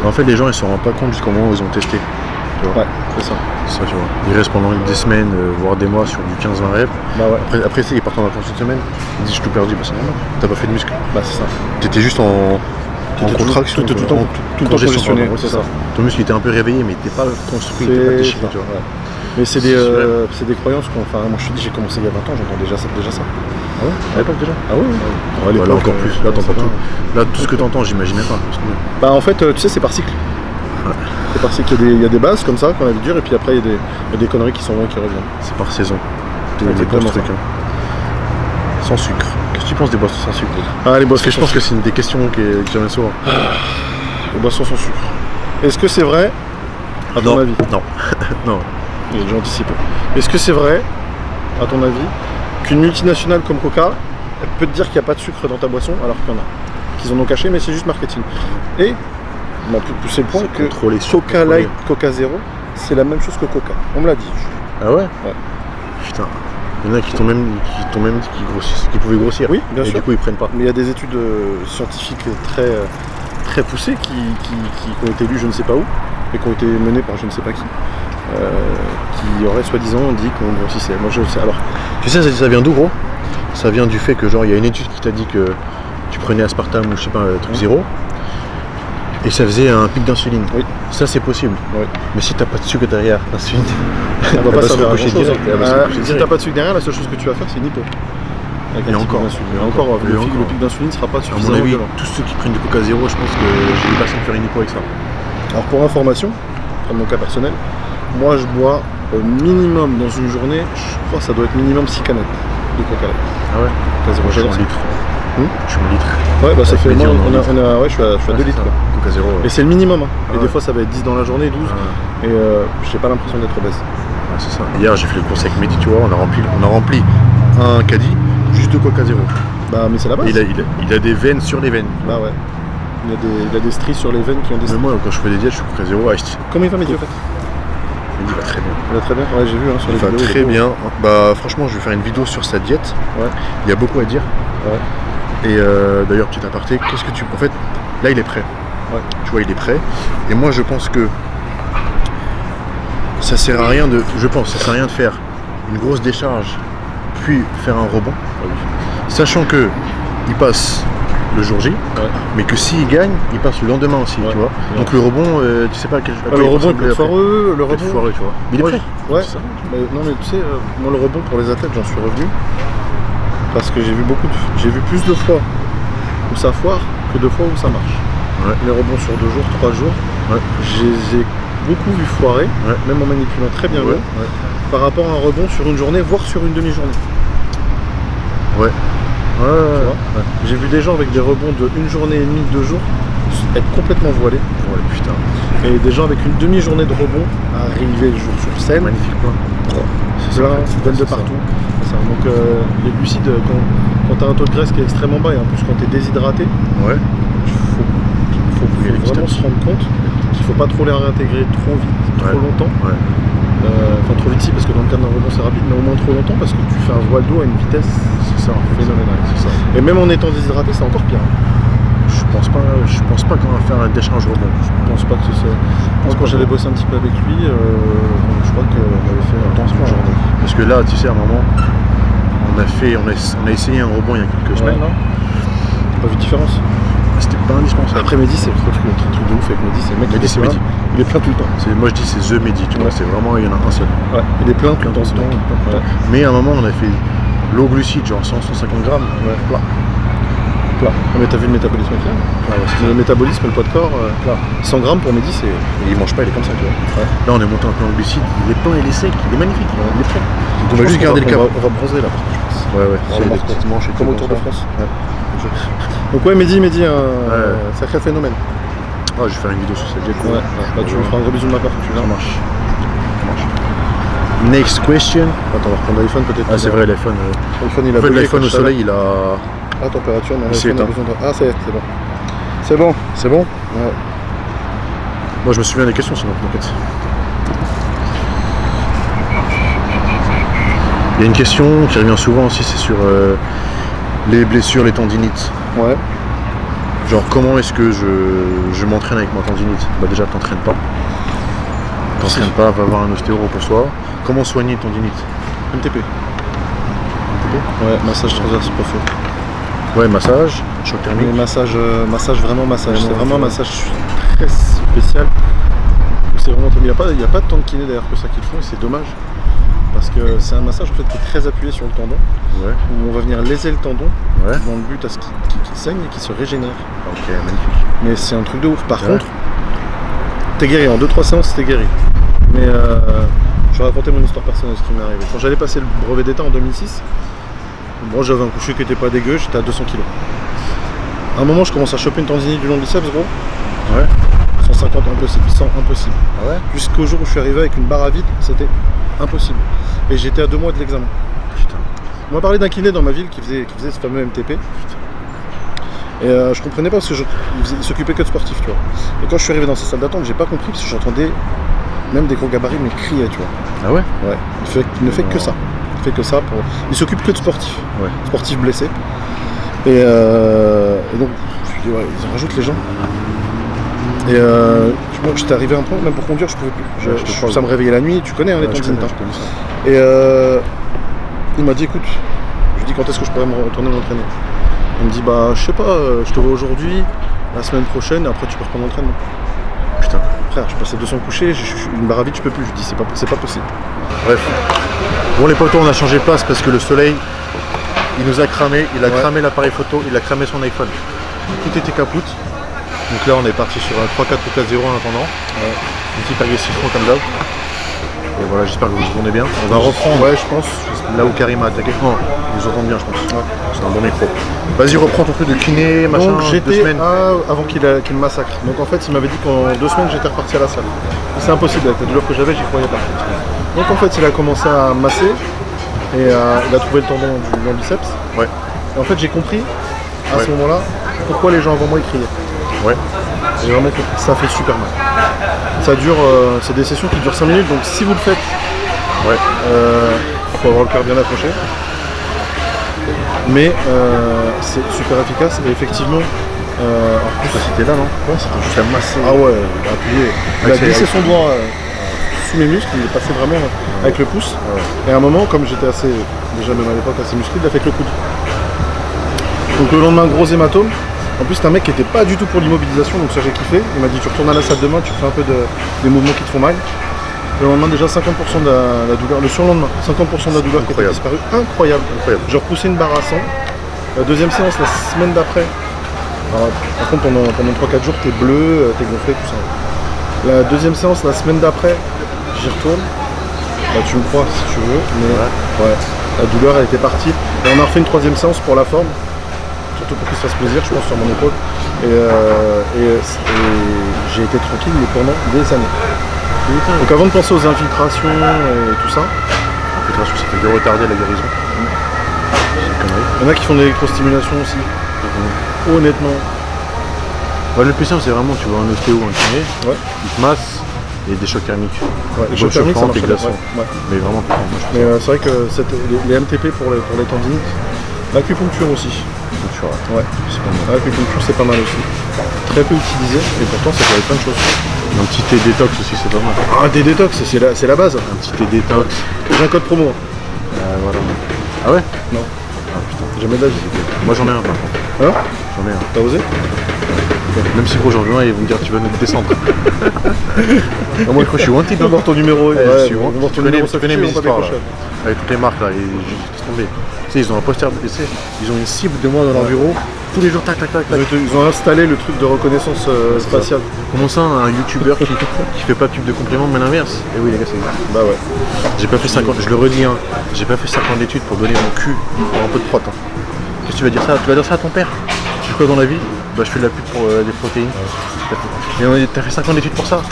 En fait, les gens ils se rendent pas compte jusqu'au moment où ils ont testé. Tu vois. Ouais, c'est ça. Ça, tu vois. Ils restent pendant des semaines, voire des mois sur du 15-20 reps. Bah ouais. Après ils partent en vacances une semaine. Ils disent je tout perdu. Bah c'est normal. T'as pas fait de muscle. Bah c'est ça. T'étais juste en contraction. Tout le temps congestionné. C'est ça. Ton muscle était un peu réveillé, mais t'es pas construit, t'es pas déchiré. Tu vois. Mais c'est des croyances enfin moi je te dis j'ai commencé il y a 20 ans, j'entends déjà ça. Ah ouais? À l'époque déjà? Ah oui. Là encore plus, là t'entends tout. Là tout ce que t'entends j'imaginais pas. Bah en fait tu sais c'est par cycle. C'est par cycle, il y a des bases comme ça qu'on a vu dire et puis après il y a des conneries qui sont loin qui reviennent. C'est par saison. Des trucs. Sans sucre. Qu'est-ce que tu penses des boissons sans sucre? Ah les boissons. Parce que je pense que c'est une des questions qui reviennent souvent. Les boissons sans sucre. Est-ce que c'est vrai à ton avis? Non. Non. J'ai anticipé. Est-ce que c'est vrai, à ton avis, qu'une multinationale comme Coca elle peut te dire qu'il n'y a pas de sucre dans ta boisson alors qu'il y en a? Qu'ils en ont caché, mais c'est juste marketing. Et on m'a poussé le point que Coca Light, Coca Zero, c'est la même chose que Coca. On me l'a dit. Ah ouais? Ouais. Putain. Il y en a qui t'ont même dit qu'ils pouvaient grossir. Oui, bien sûr. Et du coup, ils prennent pas. Mais il y a des études scientifiques très poussées qui ont été lues je ne sais pas où et qui ont été menées par je ne sais pas qui. Qui aurait soi-disant dit qu'on grossissait. Moi je sais. Alors, tu sais ça vient d'où gros? Ça vient du fait que genre il y a une étude qui t'a dit que tu prenais aspartame ou je sais pas un truc zéro et ça faisait un pic d'insuline. Oui. Ça c'est possible. Oui. Mais si t'as pas de sucre derrière l'insuline, elle va pas se recoucher direct. Si t'as pas de sucre derrière, la seule chose que tu vas faire c'est une hypo. Et encore, le pic d'insuline sera pas suffisant. À mon avis, tous ceux qui prennent du Coca Zéro, je pense que j'ai des personnes faire une hypo avec ça. Alors pour information, dans mon cas personnel, moi je bois au minimum dans une journée, je crois que ça doit être minimum 6 canettes de Coca Light. Ah ouais? Coca Zéro, je suis en litre. Je suis en litre. Ouais bah ça fait moi, je suis à 2 litres. Coca Zéro. Et c'est le minimum. Et des fois ça va être 10 dans la journée, 12. Et j'ai pas l'impression d'être obèse. Ouais, c'est ça. Hier j'ai fait le course avec Mehdi, tu vois, on a rempli un caddie juste de Coca Zéro. Bah mais c'est la base. Il a des veines sur les veines. Bah ouais. Il a des stries sur les veines qui ont des stries. Mais moi quand je fais des diètes, je suis Coca Zéro. Comment il va Mehdi en fait? Il va très bien. Il va très bien, ouais j'ai vu sur les vidéos. Il va très bien. Bah franchement je vais faire une vidéo sur sa diète. Ouais. Il y a beaucoup à dire. Ouais. Et d'ailleurs petit aparté, en fait là il est prêt. Ouais. Tu vois il est prêt. Et moi je pense que ça sert à rien de faire une grosse décharge puis faire un rebond. Sachant que il passe le jour J, mais que s'il gagne, il passe le lendemain aussi, tu vois. Donc le rebond, tu sais pas quel. Le rebond peut être foireux, le rebond foireux, tu vois. Mais il est prêt. Ouais. Mais, non mais tu sais, moi le rebond pour les athlètes, j'en suis revenu parce que j'ai vu plus de fois où ça foire que de fois où ça marche. Ouais. Les rebonds sur 2 jours, 3 jours, j'ai beaucoup vu foirer, même en manipulant très bien l'eau, par rapport à un rebond sur une journée, voire sur une demi-journée. Ouais. J'ai vu des gens avec des rebonds de 1 journée et demie, 2 jours, être complètement voilés. Ouais, putain. Et des gens avec une demi-journée de rebond arriver le jour sur scène. Magnifique point. C'est plein, veine de partout. Ça. Donc les glucides, quand tu as un taux de graisse qui est extrêmement bas et en plus quand tu es déshydraté, il faut vraiment se rendre compte qu'il ne faut pas trop les réintégrer trop vite, trop longtemps. Enfin trop vite si parce que dans le cadre d'un rebond c'est rapide, mais au moins trop longtemps parce que tu fais un voile d'eau à une vitesse phénoménale. Et même en étant déshydraté c'est encore pire. Je pense pas qu'on va faire un décharge rebond. Je pense pas que ce soit. Je pense que quand j'avais bossé un petit peu avec lui, je crois qu'on avait fait un temps ce genre. Parce que là, tu sais, à un moment, on a essayé un rebond il y a quelques semaines. T'as pas vu de différence? C'était pas indispensable. Après Mehdi, c'est le truc de ouf avec Mehdi, c'est le mec qui est Mehdi. Il est plein tout le temps. Moi je dis c'est The Mehdi, tu vois, c'est vraiment, il y en a un seul. Ouais, il est plein tout le temps. Mais à un moment, on a fait l'eau glucide, genre 100-150 grammes, plat. Plat. Mais t'as vu le métabolisme qu'il a? Le métabolisme, le poids de corps, 100 grammes pour midi, c'est. Et il mange pas, il est comme ça, tu vois. Ouais. Là, on est monté un peu en glucides, il est plein, il est sec, il est magnifique, il est prêt. Donc, on va juste garder le cap. On va bronzer là, je pense. Ouais. C'est des petites manches et comme tout, au Tour de France. Ouais. Donc, ouais, Mehdi, sacré phénomène. Ah, je vais faire une vidéo sur cette jet. Ouais. Bah, tu me feras un gros bisou de ma part quand tu viens. Ça marche. Next question. Attends, on va reprendre l'iPhone peut-être. Ah, c'est vrai, l'iPhone. L'iPhone au soleil, il a. Ah, température, non, il l'iPhone a besoin de. Ah, c'est bon. C'est bon. C'est bon? Ouais. Moi, je me souviens des questions sinon, t'inquiète. Il y a une question qui revient souvent aussi, c'est sur les blessures, les tendinites. Ouais. Genre, comment est-ce que je m'entraîne avec ma tendinite? Bah, déjà, t'entraînes pas. T'entraînes pas, va voir un ostéo, repose-toi. Comment soigner une tendinite? MTP. Ouais, massage transverse profond. Ouais, massage, choc thermique. Mais massage. C'est vraiment un massage très spécial. C'est vraiment. Il n'y a pas tant de kinés d'ailleurs que ça qu'ils font et c'est dommage. Parce que c'est un massage en fait, qui est très appuyé sur le tendon. Ouais. Où on va venir léser le tendon dans le but à ce qu'il saigne et qu'il se régénère. Ok, magnifique. Mais c'est un truc de ouf. Par contre, t'es guéri. En 2-3 séances, t'es guéri. Mais je vais raconter mon histoire personnelle, ce qui m'est arrivé. Quand j'allais passer le brevet d'état en 2006, bon, j'avais un coucher qui était pas dégueu, j'étais à 200 kg. À un moment, je commence à choper une tendinite du long du biceps, gros. Ouais. 150 impossible, 100 impossible. Ah ouais. Jusqu'au jour où je suis arrivé avec une barre à vide, c'était impossible. Et j'étais à 2 mois de l'examen. Putain. On m'a parlé d'un kiné dans ma ville qui faisait ce fameux MTP. Et je comprenais pas parce que il s'occupait que de sportifs, tu vois. Et quand je suis arrivé dans ces salles d'attente, j'ai pas compris parce que j'entendais même des gros gabarits me crier, tu vois. Ah ouais. Ouais. Il ne fait que ça. Il fait que ça pour. Il s'occupe que de sportifs. Ouais. Sportifs blessés. Et donc, je me suis dit, ouais, ils en rajoutent les gens. Et bon, j'étais arrivé à un point, même pour conduire, je pouvais plus. Ça me réveillait la nuit, tu connais les tendinites. Et il m'a dit, écoute, je lui dis quand est-ce que je pourrais me retourner m'entraîner. Il me dit, bah, je sais pas, je te vois aujourd'hui, la semaine prochaine, et après tu peux reprendre l'entraînement. Putain. Frère, je passais 200 couchés, une barre à vide, je peux plus. Je lui dis, c'est pas possible. Bref. Bon, les potos, on a changé de place parce que le soleil, il nous a cramé, il a cramé l'appareil photo, il a cramé son iPhone. Tout était capoute. Donc là, on est parti sur un 3-4 ou 4-0 en attendant. Une petite agressif comme d'hab. Et voilà, j'espère que vous entendez bien. On va reprendre je pense. Là où Karim a attaqué. Oh, ils nous entendent bien, je pense. C'est un bon micro. Vas-y, reprends ton truc de kiné, machin. Donc j'étais avant qu'il me massacre. Donc en fait, il m'avait dit qu'en 2 semaines, j'étais reparti à la salle. C'est impossible, avec la douleur que j'avais, j'y croyais pas. Donc en fait, il a commencé à masser et il a trouvé le tendon du biceps. Ouais. Et en fait, j'ai compris à ce moment-là pourquoi les gens avant moi ils criaient. Ouais. J'ai vraiment compris. Ça fait super mal. Ça dure, c'est des sessions qui durent 5 minutes, donc si vous le faites, faut avoir le cœur bien accroché. Mais c'est super efficace et effectivement, en plus c'était là, non? Ouais, c'était juste à masser. Ah ouais, il a appuyé. Il a glissé son doigt sous mes muscles, il est passé vraiment avec le pouce. Et à un moment, comme j'étais déjà même à l'époque assez musclé, il a fait avec le coude. Donc le lendemain, gros hématome. En plus, c'est un mec qui était pas du tout pour l'immobilisation, donc ça j'ai kiffé. Il m'a dit, tu retournes à la salle demain, tu fais un peu des mouvements qui te font mal. Le lendemain, déjà 50% de la douleur. Le surlendemain, 50% de la douleur qui était disparue. Incroyable. J'ai repoussé une barre à 100. La deuxième séance, la semaine d'après. Par contre, pendant 3-4 jours, t'es bleu, t'es gonflé, tout ça. La deuxième séance, la semaine d'après, j'y retourne. Bah, tu me crois si tu veux, mais la douleur elle était partie. Et on a refait une troisième séance pour la forme. Surtout pour qu'il se fasse plaisir, je pense, sur mon épaule. Et j'ai été tranquille mais pendant des années. Donc avant de penser aux infiltrations et tout ça, l'infiltration ça fait de retarder la guérison. Il y en a qui font de l'électrostimulation aussi. Honnêtement. Bah, le plus simple c'est vraiment tu vois un ostéo ou un kiné, il te masse et des chocs thermiques. Les chocs thermiques ça marche bien. Mais vraiment mais c'est vrai que les MTP pour les tendinites, l'acupuncture aussi. Ouais, c'est pas mal. L'acupuncture c'est pas mal aussi. Très peu utilisé et pourtant ça fait plein de choses. Un petit thé détox aussi c'est pas mal. Ah des détox c'est la base. Un petit thé détox. J'ai un code promo. Voilà. Ah ouais? Non. Ah putain. Jamais de la vie. Moi j'en ai un par contre. Hein? J'en ai un. T'as osé? Même si gros j'en ai un ils vont me dire tu vas nous descendre. Moi je crois que je suis wanted. On va voir ton numéro. Je suis wanted. Tu connais mes histoires là. Avec toutes les marques là et je laisse tomber. sais, ils ont un poster, ils ont une cible de moi dans leur bureau. Tous les jours, tac, tac, tac, tac. Ils ont installé le truc de reconnaissance faciale. Comment ça, un youtubeur qui fait pas pub de compléments, mais l'inverse? Et oui, les gars, c'est ça. Bah ouais. J'ai pas fait 50, je le redis, hein, j'ai pas fait 50 d'études pour donner mon cul pour un peu de prot. Hein. Qu'est-ce que tu vas dire ça? Tu vas dire ça à ton père? Tu fais quoi dans la vie? Bah, je fais de la pub pour des protéines. Mais t'as fait 5 ans d'études pour ça? Mon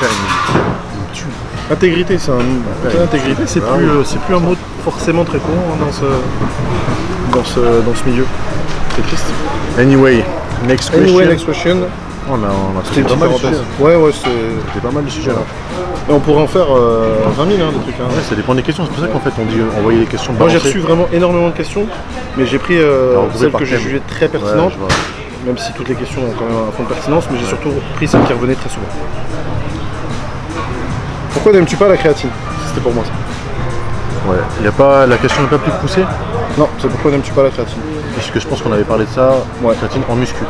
père, il me tue. Intégrité, c'est un. Intégrité, c'est plus un mot forcément très courant hein, dans ce milieu. C'est triste. Anyway, next question. On a c'était pas mal de sujets. Ouais, c'était pas mal de sujets là. Et on pourrait en faire 20 000 des trucs. Hein. Ouais, ça dépend des questions, c'est pour ça qu'en fait on dit envoyer les questions. Moi j'ai reçu vraiment énormément de questions, mais j'ai pris celles que j'ai jugées très pertinentes, même si toutes les questions ont quand même un fond de pertinence, mais j'ai surtout pris celles qui revenaient très souvent. Pourquoi n'aimes-tu pas la créatine? C'était pour moi ça. Ouais, la question n'est pas plus poussée? Non, c'est pourquoi n'aimes-tu pas la créatine? Parce que je pense qu'on avait parlé de ça, créatine en muscu.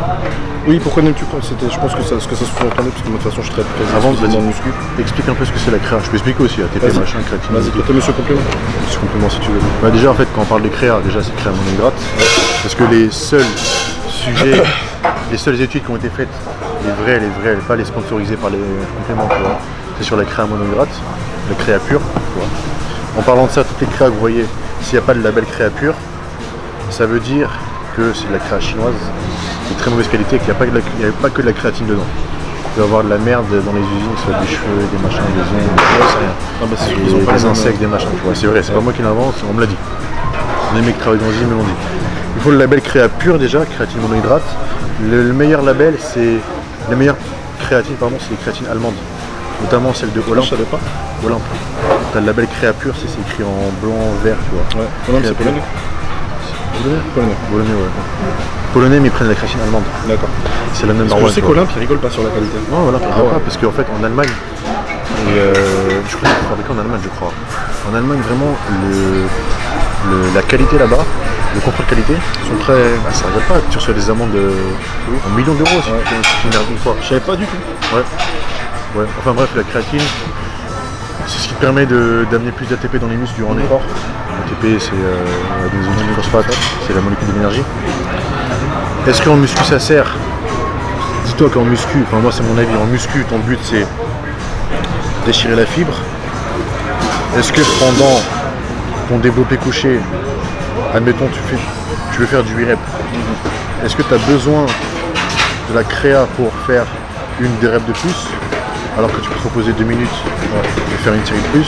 Oui, pourquoi n'aimes-tu pas? Je pense que ça sous-entendait, parce que de toute façon je traite avant de le muscu. Explique un peu ce que c'est la créa. Je peux expliquer aussi, ATP, machin, créatine. Vas-y, toi, monsieur complément. Monsieur complément si tu veux. Bah, déjà en fait quand on parle de créa, déjà c'est créa monohydrate. Parce que les seuls sujets, les seules études qui ont été faites, les vraies, pas les sponsorisées par les compléments, c'est sur la créa monohydrate, la créa pure. En parlant de ça, toutes les créas que vous voyez, s'il n'y a pas de label créa pure, ça veut dire que c'est de la créa chinoise de très mauvaise qualité et qu'il n'y a pas que de la créatine dedans. Il peut y avoir de la merde dans les usines, que ce soit des cheveux, des machins, des ongles, c'est rien. Ah bah c'est des insectes, des machins. Ouais, c'est vrai, c'est pas moi qui l'invente, on me l'a dit. Les mecs qui travaillent dans les usines me l'ont dit. Il faut le label créa pure déjà, créatine monohydrate. Le meilleur label, c'est. Les meilleures créatines, pardon, c'est les créatines allemandes. Notamment celle de Olympe. Je savais pas. Olympe. T'as le label créa pure, c'est écrit en blanc, vert, tu vois. Ouais, Olympe c'est polonais. Polonais, ouais. Polonais, mais ils prennent la créatine allemande. D'accord. C'est la même. Je sais qu'Olympe, ils rigolent pas sur la qualité. Non, Olympe, ils rigolent pas, parce qu'en fait, en Allemagne, je crois qu'ils sont fabriqués en Allemagne, je crois. En Allemagne, vraiment, la qualité là-bas, le contrôle qualité, sont très. Bah, ça rigole pas, tu reçois des amendes en millions d'euros si tu m'énerves une fois. Je savais pas du tout. Ouais. Enfin bref, la créatine, c'est ce qui permet d'amener plus d'ATP dans les muscles durant l'effort. ATP, c'est des phosphate, c'est la molécule de l'énergie. Est-ce qu'en muscu ça sert? Dis-toi qu'en muscu, enfin moi c'est mon avis, en muscu ton but c'est déchirer la fibre. Est-ce que pendant ton développé couché, admettons tu veux faire du 8 reps, est-ce que tu as besoin de la créa pour faire une des reps de plus, alors que tu peux te reposer 2 minutes et faire une série de plus?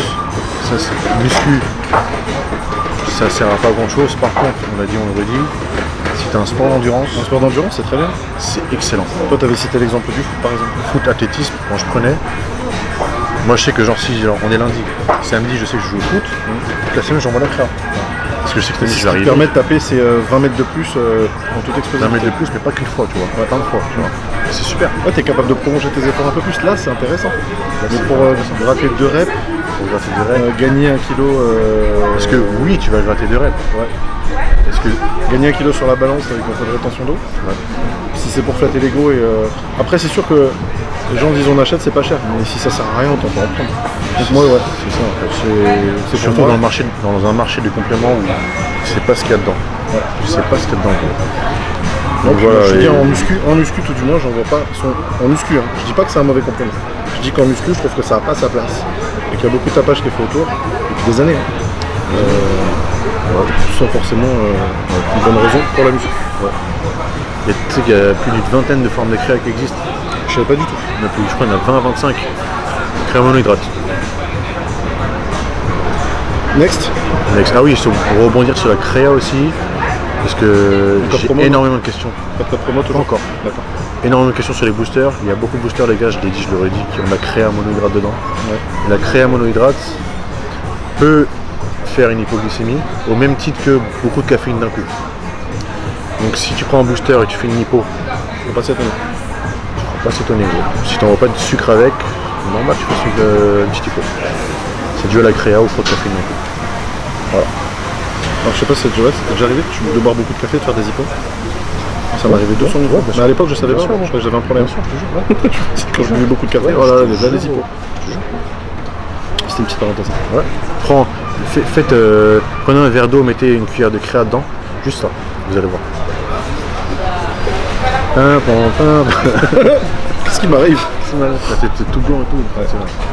Ça c'est muscu, ça sert à pas grand chose. Par contre, on l'a dit, on le redit, si tu as un sport d'endurance, c'est très bien. C'est excellent. Toi tu avais cité l'exemple du foot par exemple. Foot, athlétisme, quand je prenais, moi je sais que genre si on est lundi, samedi je sais que je joue au foot, toute la semaine j'envoie la créa. Parce que je sais que ce qui permet de taper ces 20 mètres de plus en toute exposition. 20 mètres de plus, mais pas qu'une fois, tu vois. Plein de fois, tu vois. C'est super. Ouais, t'es capable de prolonger tes efforts un peu plus. Là, c'est intéressant. Mais pour gratter 2 reps, gagner 1 kilo. Parce que oui, tu vas gratter 2 reps. Ouais. Parce que gagner 1 kilo sur la balance avec un peu de rétention d'eau. Ouais. Si c'est pour flatter l'ego et. Après, c'est sûr que les gens disent on achète, c'est pas cher. Mais si ça sert à rien, autant pas en prendre. Donc moi, ouais, c'est ça en fait. C'est surtout dans un marché de compléments où tu sais pas ce qu'il y a dedans. Ouais. Tu sais pas ce qu'il y a dedans. Donc voilà, je dis en muscu tout du moins, j'en vois pas. En muscu, hein. Je dis pas que c'est un mauvais complément. Je dis qu'en muscu, je trouve que ça n'a pas sa place. Et qu'il y a beaucoup de tapage qui est fait autour depuis des années. Sans forcément une bonne raison pour la muscu. Ouais. Tu sais qu'il y a plus d'une vingtaine de formes de créa qui existent. Je savais pas du tout. Je crois qu'il y en a 20 à 25. Créa monohydrate. Next. Ah oui, pour rebondir sur la créa aussi, parce que j'ai énormément de questions. Pas de code promo toujours? Encore. D'accord. Énormément de questions sur les boosters. Il y a beaucoup de boosters, les gars, je l'ai dit, je leur ai dit, qui ont la créa monohydrate dedans. Ouais. La créa monohydrate peut faire une hypoglycémie au même titre que beaucoup de caféine d'un coup. Donc si tu prends un booster et tu fais une hypo, faut pas s'étonner. Faut pas s'étonner. Si tu n'envoies pas de sucre avec, normal tu fais une petite hypo. C'est dû à la créa ou trop de caféine d'un coup. Voilà. Alors je sais pas si c'est déjà arrivé de boire beaucoup de café et de faire des hypos. Ça m'est arrivé 200 niveaux. Mais à l'époque je savais pas, je crois que j'avais un problème. Quand je buvais beaucoup de café, voilà, des hypos. C'était une petite parenthèse. Ouais. Prenez un verre d'eau, mettez une cuillère de créa dedans, juste ça, vous allez voir. Qu'est-ce qui m'arrive? C'est tout blanc et tout. Ouais.